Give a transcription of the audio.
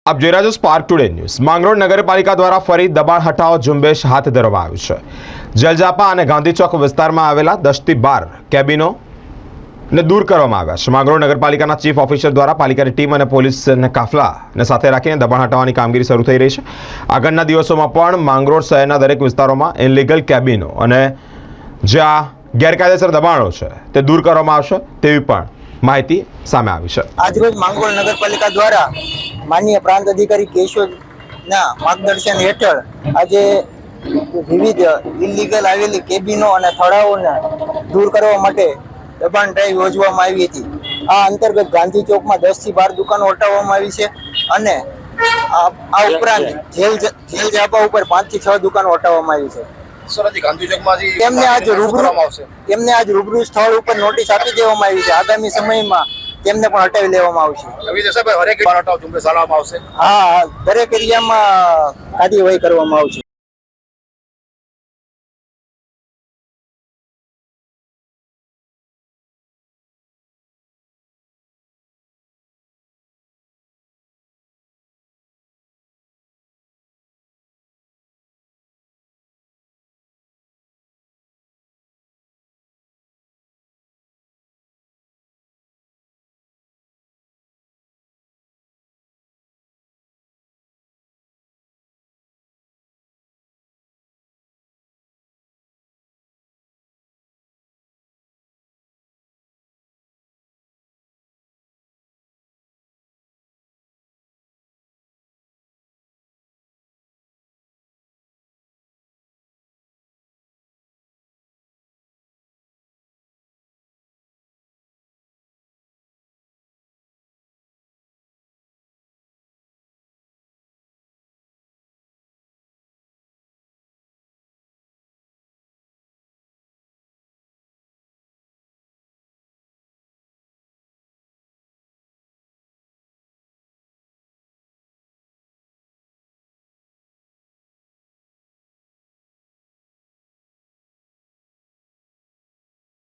આપ જોઈ રહ્યા છો સ્પાર્ક ટુડે ન્યૂઝ। માંગરોળ નગરપાલિકા દ્વારા ફરી દબાણ હટાવો ઝુંબેશ હાથ ધરવામાં આવ્યું છે। જલજાપા અને ગાંધી ચોક વિસ્તારમાં આવેલા 10 થી 12 કેબિનોને દૂર કરવામાં આવ્યા છે। માંગરોળ નગરપાલિકાના ચીફ ઓફિસર દ્વારા પાલિકાની ટીમ અને પોલીસના કાફલાને સાથે રાખીને દબાણ હટાવવાની કામગીરી શરૂ થઈ રહી છે। આગળના દિવસોમાં પણ માંગરોળ શહેરના દરેક વિસ્તારોમાં ઇનલીગલ કેબિનો અને જ્યાં ગેરકાયદેસર દબાણો છે તે દૂર કરવામાં આવશે તેવી પણ માહિતી સામે આવી છે। આજરોજ માંગરોળ નગરપાલિકા દ્વારા માનનીય પ્રાંત અધિકારી કેશવના માર્ગદર્શન હેઠળ આજે વિવિધ ઇલીગલ આવેલી કેબિનો અને તળાવોને દૂર કરવા માટે દબાણ ડ્રાઈવ યોજવામાં આવી હતી। આ અંતર્ગત ગાંધી ચોકમાં 10 થી 12 દુકાનો હટાવવામાં આવી છે અને આ ઉપરાંત જેલ જાપા ઉપર 5 થી 6 દુકાનો હટાવવામાં આવી છે। તેમને આજ રૂબરૂ સ્થળ ઉપર નોટિસ આપી દેવામાં આવી છે। આગામી સમયમાં તેમને પણ હટાવી લેવામાં આવશે। હા, દરેક એરિયામાં કાર્યવાહી કરવામાં આવશે।